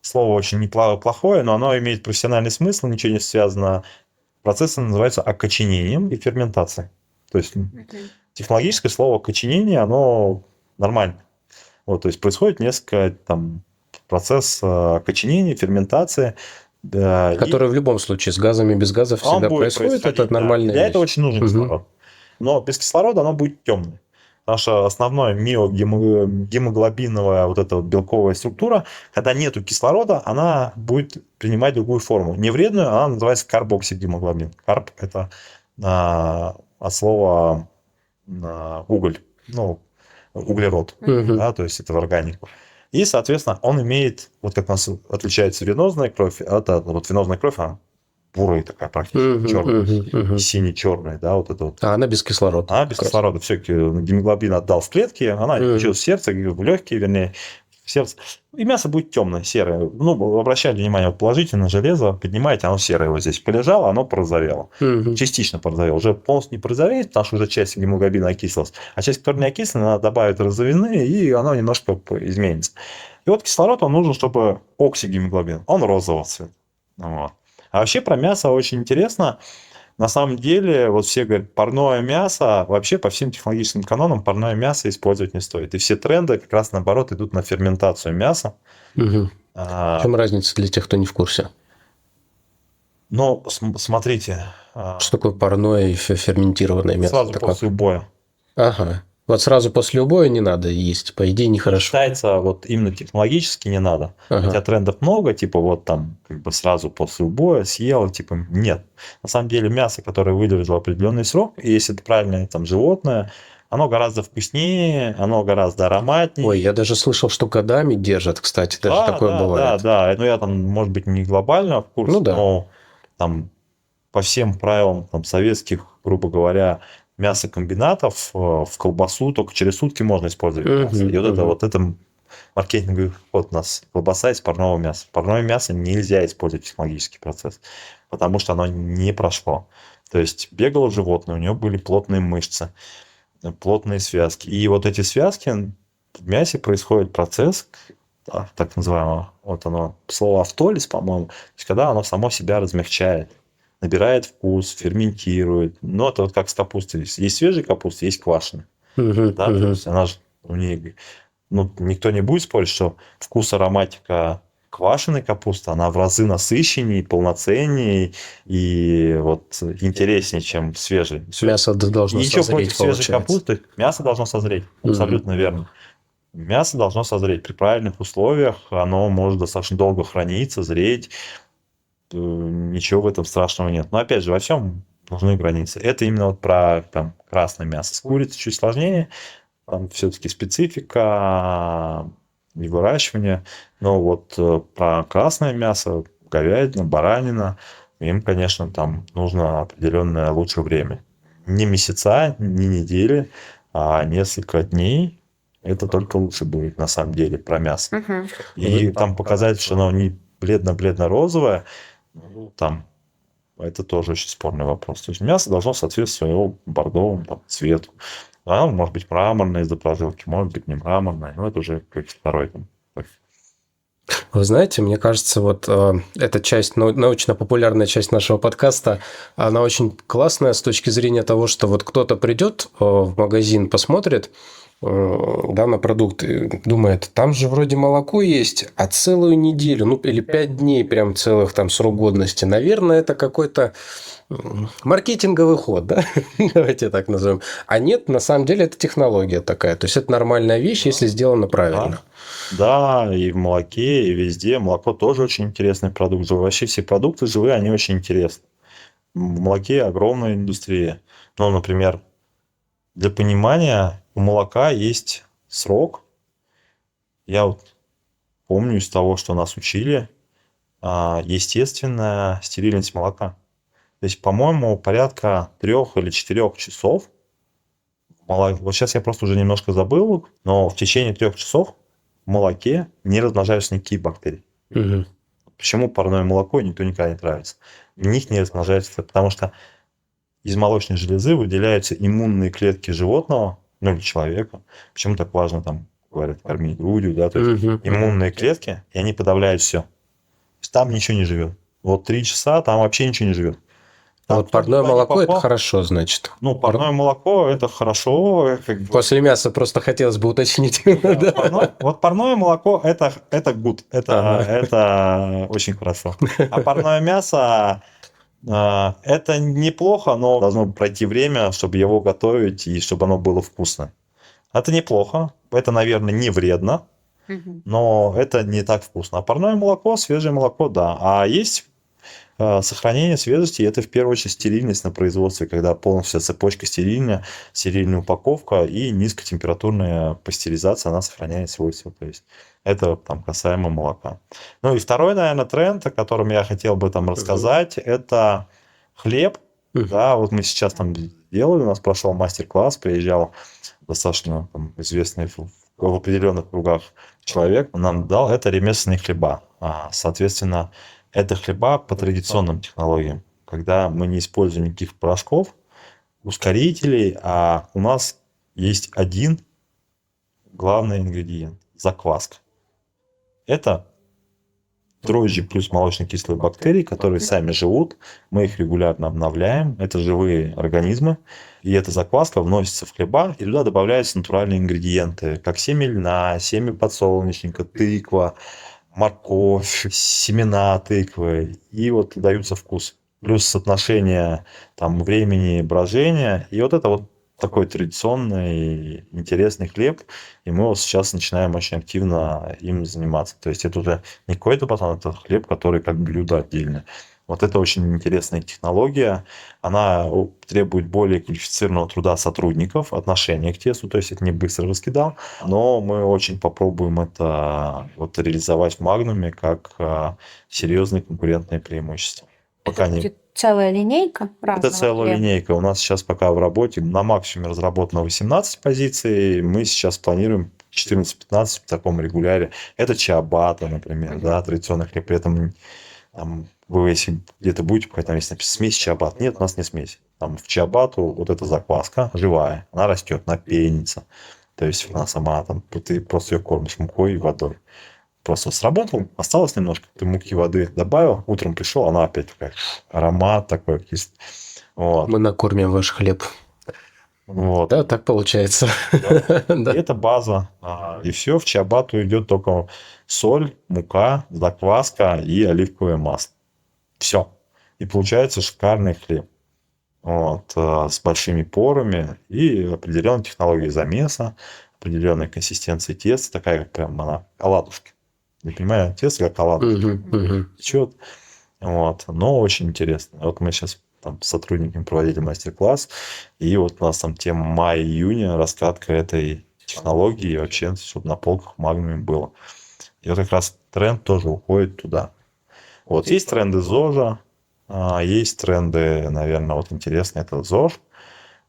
Слово очень неплохое, но оно имеет профессиональный смысл, ничего не связано. Процессы называются окоченением и ферментацией. То есть технологическое слово окоченение, оно нормально. Вот, то есть происходит несколько там процесс окоченения, ферментации. Да, Который в любом случае с газами, без газов он всегда будет происходит, происходить, это да. нормальная Для вещь. этого очень нужен Мгм. кислород. Но без кислорода оно будет темное. Потому что основная миогемоглобиновая вот эта вот белковая структура, когда нету кислорода, она будет принимать другую форму. Не вредную, она называется карбоксигемоглобин. Карб – это от слова уголь, ну, углерод, Мгм. да, то есть это в органику. И, соответственно, он имеет, вот как у нас отличается венозная кровь, это вот венозная кровь, она бурая такая практически, Мгм, черная, мгм, мгм. сине-черная, да, вот это вот. А она без кислорода. Она без как раз. кислорода, все, гемоглобин отдал в клетки, она включилась в сердце, в легкие, вернее, в сердце. И мясо будет темное, серое. Ну, обращайте внимание, вот положительно железо, поднимаете, оно серое вот здесь полежало, оно порозовело. Мгм. Частично порозовело. Уже полностью не порозовеет, потому что уже часть гемоглобина окислилась. А часть, которая не окислена, надо добавить розовины, и оно немножко изменится. И вот кислород, он нужен, чтобы оксигемоглобин, он розового цвета. Вот. А вообще про мясо очень интересно. На самом деле, вот все говорят, парное мясо, вообще по всем технологическим канонам парное мясо использовать не стоит. И все тренды как раз наоборот идут на ферментацию мяса. Мгм. В А, чем разница для тех, кто не в курсе? Но смотрите, Что такое парное и ферментированное мясо? сразу Это после как? убоя. Ага. Вот сразу после убоя не надо есть, по идее, нехорошо. Считается, вот именно технологически не надо. Ага. Хотя трендов много, типа вот там как бы сразу после убоя съел, типа нет. На самом деле мясо, которое выдержало определенный срок, и если это правильное там животное, оно гораздо вкуснее, оно гораздо ароматнее. Ой, я даже слышал, что годами держат, кстати, даже Да, такое да, бывает. да. Ну, я там, может быть, не глобально в курсе, Ну да. но там по всем правилам там, советских, грубо говоря, мясокомбинатов в колбасу только через сутки можно использовать мясо. И вот это маркетинговый ход у нас. Колбаса из парного мяса. Парное мясо нельзя использовать в технологический процесс, потому что оно не прошло. То есть бегало животное, у него были плотные мышцы, плотные связки. И вот эти связки, в мясе происходит процесс, так называемого, вот оно, слово автолиз, по-моему, то есть когда оно само себя размягчает, набирает вкус, ферментирует. Но это вот как с капустой. Есть свежая капуста, есть квашеная. Мгм, Да, то мгм. есть она же у нее, ну, никто не будет спорить, что вкус, ароматика квашеной капусты, она в разы насыщеннее, полноценнее и вот интереснее, чем свежей. Мясо должно Ничего созреть, против свежей получается. капусты, мясо должно созреть, абсолютно верно. Мясо должно созреть при правильных условиях, оно может достаточно долго храниться, зреть, ничего в этом страшного нет. Но опять же, во всем нужны границы. Это именно вот про там, красное мясо. С курицей чуть сложнее, там все-таки специфика и выращивание. Но вот про красное мясо, говядина, баранина, им, конечно, там нужно определенное лучше время. Не месяца, не недели, а несколько дней. Это только лучше будет на самом деле про мясо. Мгм. И там показать, что оно не бледно-бледно-розовое, ну, там это тоже очень спорный вопрос. То есть мясо должно соответствовать его бордовому там, цвету. Оно может быть мраморное из-за прожилки, может быть не мраморное. Но это уже как второй там. Вы знаете, мне кажется, вот эта часть, научно-популярная часть нашего подкаста, она очень классная с точки зрения того, что вот кто-то придет в магазин, посмотрит, да, на продукт, и думает, там же вроде молоко есть, а целую неделю, ну или 5 дней прям целых там срок годности. Наверное, это какой-то маркетинговый ход, да? Давайте так назовем. А нет, на самом деле это технология такая. То есть это нормальная вещь, если сделано правильно. Да, и в молоке, и везде. Молоко тоже очень интересный продукт. Вообще все продукты живые, они очень интересны. В молоке огромная индустрия. Ну, например, для понимания, у молока есть срок. Я вот помню из того, что нас учили, естественная стерильность молока. То есть, по-моему, порядка 3 или 4 часов. Вот сейчас я просто уже немножко забыл, но в течение 3 часов в молоке не размножаются никакие бактерии. Мгм. Почему парное молоко никто никогда не нравится? В них не размножается, потому что из молочной железы выделяются иммунные клетки животного, ну или человека. Почему так важно, там, говорят, кормить грудью, да, то есть Мгм. иммунные клетки, и они подавляют все. То есть там ничего не живет. Вот 3 часа там вообще ничего не живет. А вот Там, парное куда ни молоко – это попал. хорошо, значит. Ну, парное молоко это хорошо. Как бы, После мяса просто хотелось бы уточнить. да, Да. вот парное молоко это good, Ага. это очень хорошо. А парное мясо это неплохо, но должно пройти время, чтобы его готовить и чтобы оно было вкусно. Это неплохо, это, наверное, не вредно, Мгм. но это не так вкусно. А парное молоко, свежее молоко, да. А есть сохранение свежести, это в первую очередь стерильность на производстве, когда полностью цепочка стерильная, стерильная упаковка и низкотемпературная пастеризация, она сохраняет свойства. То есть это там касаемо молока. Ну и второй, наверное, тренд, о котором я хотел бы там рассказать, это хлеб. Да, вот мы сейчас там делали, у нас прошел мастер-класс, приезжал достаточно там, известный в определенных кругах человек, он нам дал, это ремесленные хлеба. Соответственно, это хлеба по традиционным технологиям, когда мы не используем никаких порошков, ускорителей, а у нас есть один главный ингредиент – закваска. Это дрожжи плюс молочно-кислые бактерии, которые сами живут, мы их регулярно обновляем, это живые организмы, и эта закваска вносится в хлеба, и туда добавляются натуральные ингредиенты, как семя льна, семя подсолнечника, тыква, морковь, семена тыквы, и вот даются вкус. Плюс соотношение там, времени брожения, и вот это вот такой традиционный интересный хлеб, и мы вот сейчас начинаем очень активно им заниматься. То есть это уже не какой-то батон, это хлеб, который как блюдо отдельно. Вот это очень интересная технология. Она требует более квалифицированного труда сотрудников, отношения к тесту, то есть это не быстро раскидал, но мы очень попробуем это вот реализовать в Магнуме как серьезное конкурентное преимущество. Пока Это не... будет целая линейка Это разного целая хлеба? линейка. У нас сейчас пока в работе на максимуме разработано 18 позиций. Мы сейчас планируем 14-15 в таком регуляре. Это чиабатта, например, да, традиционный хлеб. При этом там, вы если где-то будете, там есть написано смесь чиабатта. Нет, у нас не смесь. Там в чиабатту вот эта закваска живая, она растет, она пенится. То есть она сама, там, ты просто ее кормишь мукой и водой. Просто сработал, осталось немножко, ты муки воды добавил, утром пришел, она опять такая, аромат такой есть. Вот. Мы накормим ваш хлеб. Вот. Да, так получается. И это база. И все, в чиабатту идет только соль, мука, закваска и оливковое масло. Все. И получается шикарный хлеб. Вот, с большими порами и определенной технологией замеса, определенной консистенции теста, такая как прям она оладушки. Не понимаю, тесто как оладушки. Течет. Вот. Но очень интересно. Вот мы сейчас там с сотрудниками проводили мастер-класс, и вот у нас там тема мая-июня, раскатка этой технологии, и вообще, чтобы на полках в Магнуме было. И вот как раз тренд тоже уходит туда. Вот есть тренды ЗОЖа, есть тренды, наверное, вот интересные, это ЗОЖ,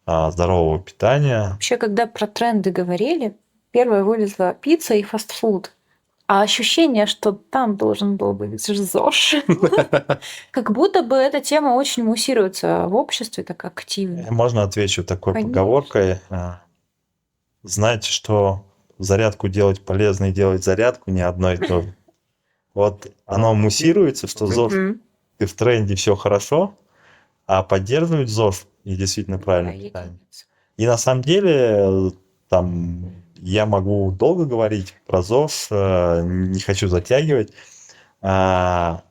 здорового питания. Вообще, когда про тренды говорили, первое вылезла пицца и фастфуд. А ощущение, что там должен был быть ЗОЖ. Как будто бы эта тема очень муссируется в обществе так активно. Можно отвечу такой Конечно. поговоркой. Знаете, что зарядку делать полезно и делать зарядку не одно и то же. Вот оно муссируется, что ЗОЖ Мгм. и в тренде все хорошо, а поддерживать ЗОЖ и действительно правильное Да, питание. единица. И на самом деле там я могу долго говорить про ЗОЖ, не хочу затягивать. ЗОЖ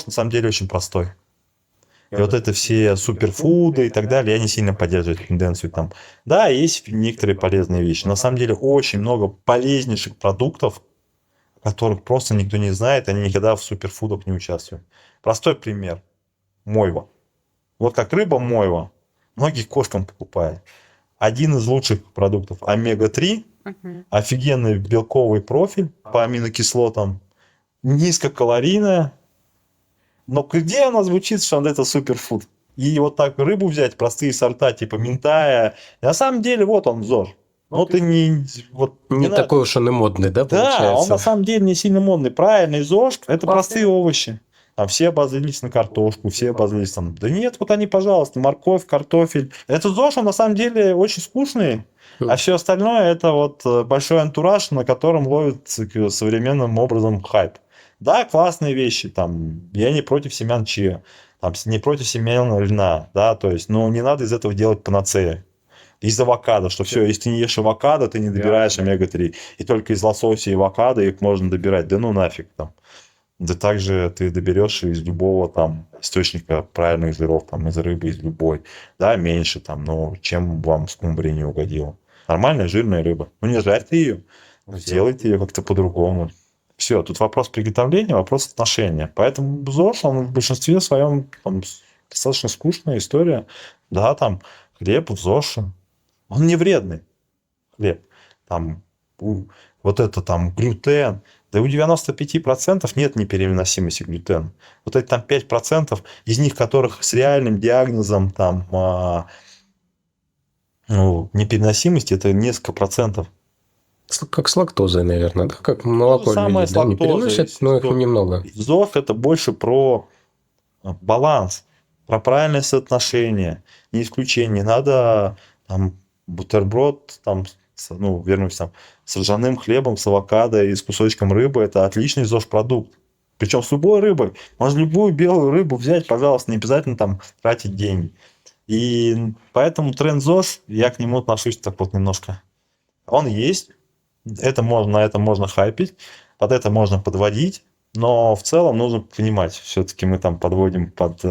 на самом деле очень простой. И вот это все суперфуды и так далее, я не сильно поддерживаю эту тенденцию там. Да, есть некоторые полезные вещи. На самом деле очень много полезнейших продуктов, которых просто никто не знает, они никогда в суперфудах не участвуют. Простой пример. Мойва. Вот как рыба мойва. Многие кошкам покупают. Один из лучших продуктов омега-3, Мгм. офигенный белковый профиль по аминокислотам, низкокалорийная. Но где она звучит, что это суперфуд? И вот так рыбу взять, простые сорта типа минтая. На самом деле вот он ЗОЖ. Но ты не... Вот, Не надо- такой уж он и модный, да, Да, он на получается? самом деле не сильно модный. Правильный ЗОЖ – это простые овощи. Там все обозлились на картошку, все обозлились там. Да нет, вот они, пожалуйста, морковь, картофель. Это ЗОЖ, он на самом деле очень скучный. А все остальное это вот большой антураж, на котором ловит современным образом хайп. Да, классные вещи, там, я не против семян чиа. там, не против семейного льна, да, то есть, но не надо из этого делать панацею. Из авокадо, что все, если ты не ешь авокадо, ты не добираешь омега-3. И только из лосося и авокадо их можно добирать. Да ну нафиг там. Да также ты доберешь из любого там источника правильных жиров, там из рыбы, из любой. Да, меньше там, но чем вам скумбрия не угодила. Нормальная жирная рыба. Ну не жарьте ее, сделайте ее как-то по-другому. Все, тут вопрос приготовления, вопрос отношения. Поэтому ЗОЖ, он в большинстве своем там, достаточно скучная история. Да, там хлеб в ЗОЖ, он не вредный хлеб. Там вот это там глютен. Да у 95% нет непереносимости глютена. Вот эти там 5%, из них которых с реальным диагнозом там непереносимости, это несколько процентов. Как с лактозой, наверное, да? Как молоко самое люди, да, не с лактозой. переносят, но их немного. ЗОЖ это больше про баланс, про правильное соотношение, не исключение. Не надо там бутерброд, там, вернусь там, с ржаным хлебом, с авокадо и с кусочком рыбы. Это отличный ЗОЖ-продукт. Причем с любой рыбой. Можно любую белую рыбу взять, пожалуйста, не обязательно там тратить деньги. И поэтому тренд ЗОЖ, я к нему отношусь так вот немножко. Он есть, на это можно хайпить, под это можно подводить. Но в целом нужно понимать, все-таки мы там подводим под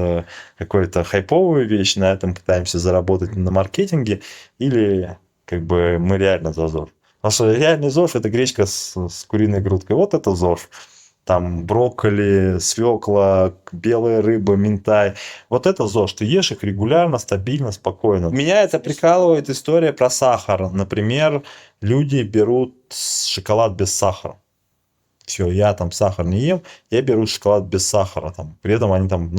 какую-то хайповую вещь, на этом пытаемся заработать на маркетинге, или как бы мы реально за ЗОЖ. Потому что реальный ЗОЖ – это гречка с куриной грудкой. Вот это ЗОЖ. Там брокколи, свекла, белая рыба, минтай. Вот это ЗОЖ. Ты ешь их регулярно, стабильно, спокойно. Меня это прикалывает история про сахар. Например, люди берут шоколад без сахара. Все, я там сахар не ем, я беру шоколад без сахара. Там. При этом они там,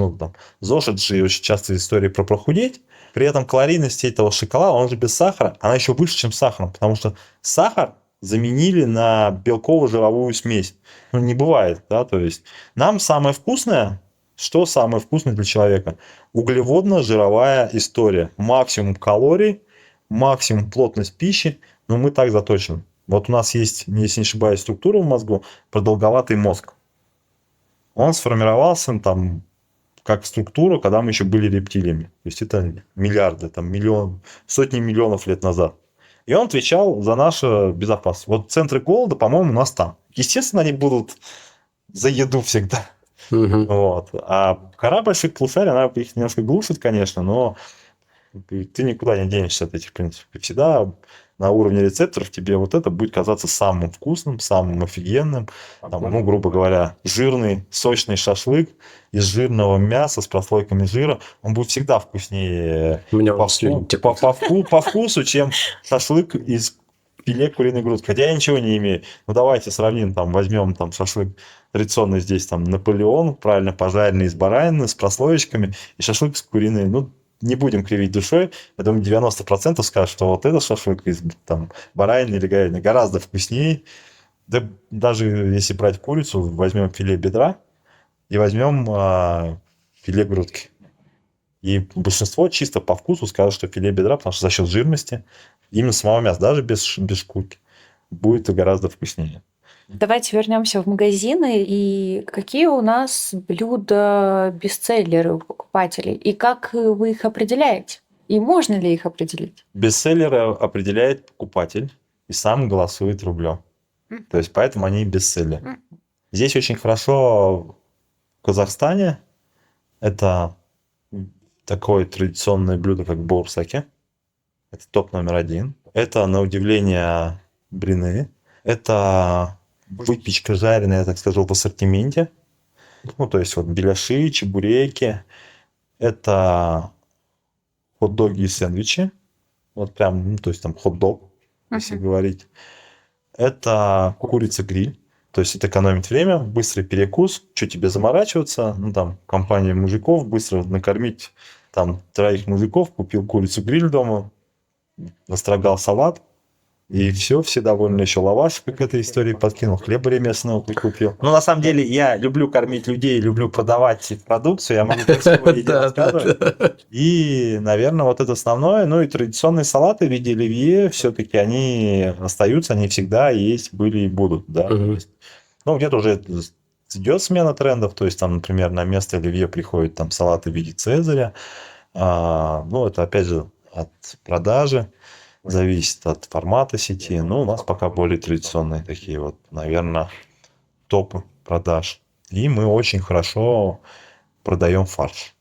ЗОЖ, это же очень часто история про похудеть. При этом калорийность этого шоколада, он же без сахара, она еще выше, чем сахаром. Потому что сахар заменили на белково-жировую смесь. Не бывает, да, то есть нам самое вкусное, что самое вкусное для человека? Углеводно-жировая история. Максимум калорий, максимум плотность пищи, но мы так заточены. Вот у нас есть, если не ошибаюсь, структура в мозгу, продолговатый мозг. Он сформировался там как структура, когда мы еще были рептилиями. То есть это миллиарды, там сотни миллионов лет назад. И он отвечал за нашу безопасность. Вот центры голода, по-моему, у нас там. Естественно, они будут за еду всегда. Вот. А кора больших полушарий, она их немножко глушит, конечно, но ты никуда не денешься от этих принципов. И всегда на уровне рецепторов тебе вот это будет казаться самым вкусным, самым офигенным. Там, грубо говоря, жирный, сочный шашлык из жирного мяса с прослойками жира, он будет всегда вкуснее по вкусу, чем шашлык из филе куриной грудки. Хотя я ничего не имею. Давайте сравним, возьмем шашлык традиционный здесь, Наполеон, правильно пожаренный из баранины с прослоечками, и шашлык с куриной, не будем кривить душой. Я думаю, 90% скажут, что вот этот шашлык из баранины или говядины гораздо вкуснее. Да, даже если брать курицу, возьмем филе бедра и возьмем филе грудки. И большинство чисто по вкусу скажут, что филе бедра, потому что за счет жирности, именно самого мяса, даже без шкурки, будет гораздо вкуснее. Давайте вернемся в магазины. И какие у нас блюда-бестселлеры у покупателей? И как вы их определяете? И можно ли их определить? Бестселлеры определяет покупатель и сам голосует рублем. То есть поэтому они бестселлеры. Здесь очень хорошо в Казахстане. Это такое традиционное блюдо, как борсаки. Это топ номер 1. Это, на удивление, блины. Это выпечка жареная, я так скажу, в ассортименте. То есть беляши, чебуреки. Это хот-доги и сэндвичи. То есть хот-дог, если говорить. Это курица-гриль. То есть это экономит время, быстрый перекус. Что тебе заморачиваться? Компания мужиков, быстро накормить 3 мужиков, купил курицу-гриль дома, настрогал салат. И все довольны. Еще лаваш к этой истории подкинул, хлеба ремесленного прикупил. На самом деле, я люблю кормить людей, люблю продавать продукцию, я могу красиво рассказывать. И, наверное, вот это основное. И традиционные салаты в виде оливье, все-таки они остаются, они всегда есть, были и будут. Да? Где-то уже идет смена трендов, то есть там, например, на место оливье приходят там салаты в виде цезаря. Ну, это опять же от продажи, зависит от формата сети. Но у нас пока более традиционные такие вот, наверное, топы продаж. И мы очень хорошо продаем фарш.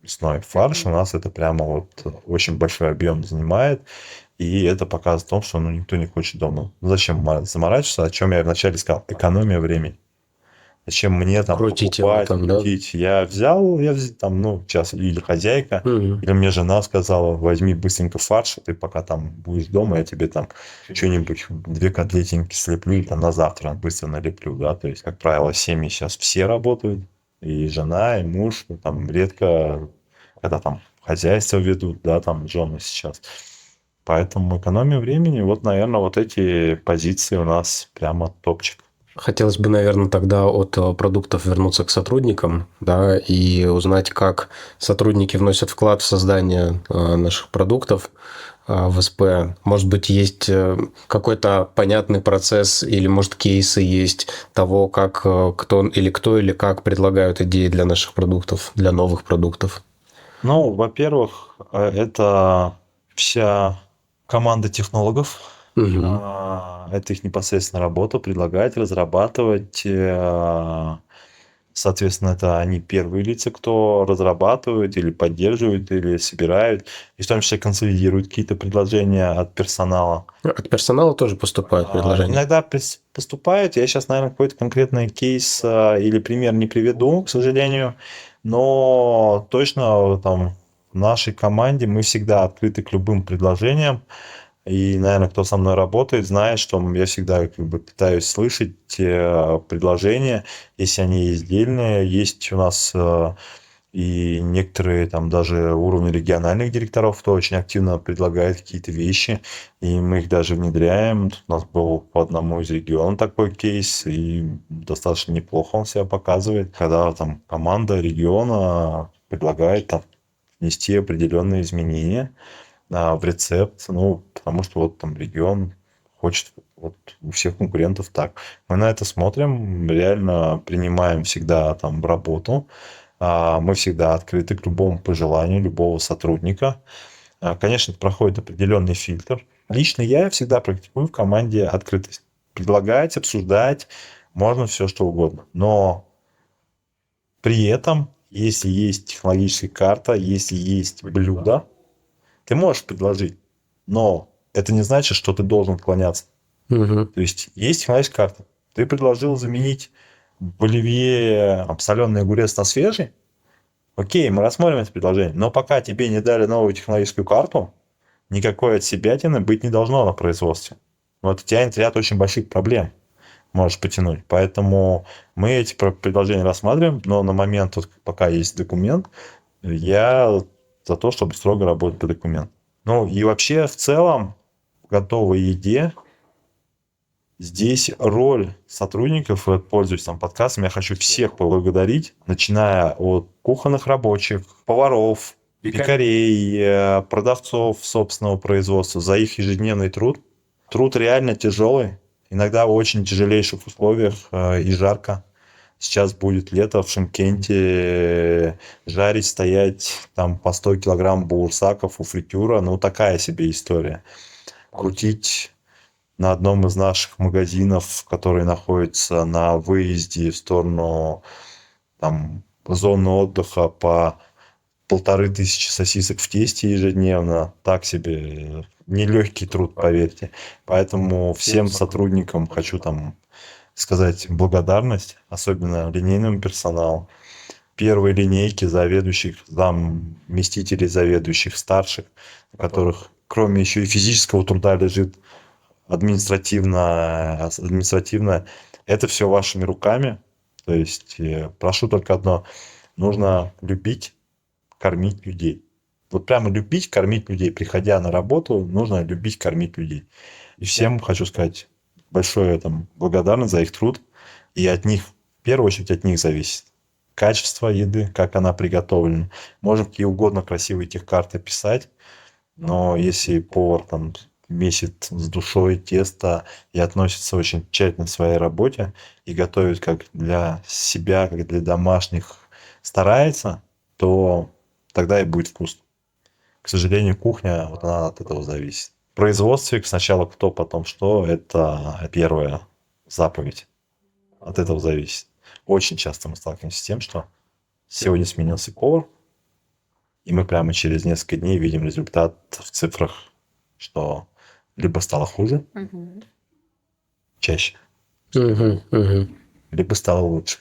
Мясной фарш у нас это прямо вот очень большой объем занимает. И это показывает в том, что никто не хочет дома. Зачем заморачиваться? О чем я вначале сказал? Экономия времени. Зачем мне там Крутить его покупать, там, да? крутить? Я взял там, сейчас или хозяйка, Мгм. или мне жена сказала, возьми быстренько фарш, ты пока там будешь дома, я тебе там что-нибудь, 2 котлетинки слеплю, там на завтра быстро налеплю, да, то есть, как правило, семьи сейчас все работают, и жена, и муж, там редко, когда там хозяйство ведут, да, там жены сейчас. Поэтому экономия времени, вот, наверное, вот эти позиции у нас прямо топчик. Хотелось бы, наверное, тогда от продуктов вернуться к сотрудникам, да, и узнать, как сотрудники вносят вклад в создание наших продуктов в СП. Может быть, есть какой-то понятный процесс или, может, кейсы есть того, как кто или как предлагают идеи для наших продуктов, для новых продуктов. Ну, во-первых, это вся команда технологов. Мгм. Это их непосредственно работа, предлагать, разрабатывать. Соответственно, это они первые лица, кто разрабатывает или поддерживает, или собирают, и в том числе консолидирует какие-то предложения от персонала. От персонала тоже поступают предложения. Иногда поступают. Я сейчас, наверное, какой-то конкретный кейс или пример не приведу, к сожалению, но точно там в нашей команде мы всегда открыты к любым предложениям. И, наверное, кто со мной работает, знает, что я всегда как бы пытаюсь слышать предложения, если они есть дельные. Есть у нас и некоторые там даже уровни региональных директоров, кто очень активно предлагает какие-то вещи, и мы их даже внедряем. Тут у нас был по одному из регионов такой кейс, и достаточно неплохо он себя показывает, когда там команда региона предлагает там внести определенные изменения в рецепт, потому что вот там регион хочет вот у всех конкурентов так. Мы на это смотрим, реально принимаем всегда там в работу. Мы всегда открыты к любому пожеланию любого сотрудника. Конечно, это проходит определенный фильтр. Лично я всегда практикую в команде открытость. Предлагать, обсуждать, можно все что угодно. Но при этом, если есть технологическая карта, если есть блюдо, ты можешь предложить, но это не значит, что ты должен отклоняться. Мгм. То есть технологическая карта. Ты предложил заменить в оливье соленый огурец на свежий. Окей, мы рассмотрим это предложение. Но пока тебе не дали новую технологическую карту, никакой отсебятины быть не должно на производстве. Вот тянет ряд очень больших проблем. Можешь потянуть. Поэтому мы эти предложения рассматриваем, но на момент, вот, пока есть документ, я за то, чтобы строго работать по документу. Ну и вообще в целом в готовой еде здесь роль сотрудников, пользуясь там подкастом, я хочу всех поблагодарить, начиная от кухонных рабочих, поваров, пекарей, продавцов собственного производства за их ежедневный труд. Труд реально тяжелый, иногда в очень тяжелейших условиях и жарко. Сейчас будет лето в Шымкенте, жарить, стоять там по 100 килограмм баурсаков у фритюра, такая себе история. Крутить на одном из наших магазинов, который находится на выезде в сторону там, зоны отдыха, по 1500 сосисок в тесте ежедневно. Так себе нелегкий труд, поверьте. Поэтому всем сотрудникам хочу там сказать благодарность, особенно линейному персоналу. Первые линейки заведующих, заместителей заведующих, старших, у которых кроме еще и физического труда лежит административно, это все вашими руками. То есть прошу только одно: нужно любить кормить людей. Вот прямо любить кормить людей. Приходя на работу, нужно любить кормить людей. И всем хочу сказать большое благодарность за их труд. И от них, в первую очередь, от них зависит качество еды, как она приготовлена. Можем какие угодно красивые техкарты писать, но если повар месит с душой тесто и относится очень тщательно к своей работе и готовит как для себя, как для домашних, старается, то тогда и будет вкусно. К сожалению, кухня, вот она от этого зависит. В производстве сначала кто, потом что, это первая заповедь. От этого зависит. Очень часто мы сталкиваемся с тем, что сегодня сменился повар, и мы прямо через несколько дней видим результат в цифрах, что либо стало хуже, чаще, либо стало лучше.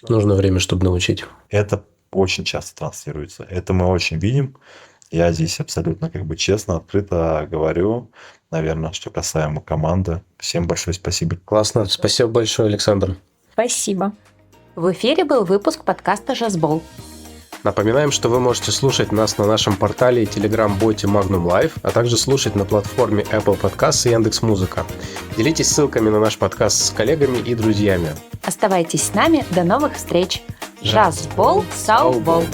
Нужно время, чтобы научить. Это очень часто транслируется. Это мы очень видим. Я здесь абсолютно честно, открыто говорю. Наверное, что касаемо команды. Всем большое спасибо. Классно. Спасибо большое, Александр. Спасибо. В эфире был выпуск подкаста «Жазбол». Напоминаем, что вы можете слушать нас на нашем портале и телеграм-боте Magnum Live, а также слушать на платформе Apple Podcasts и Яндекс.Музыка. Делитесь ссылками на наш подкаст с коллегами и друзьями. Оставайтесь с нами. До новых встреч. «Жазбол», «Саубол».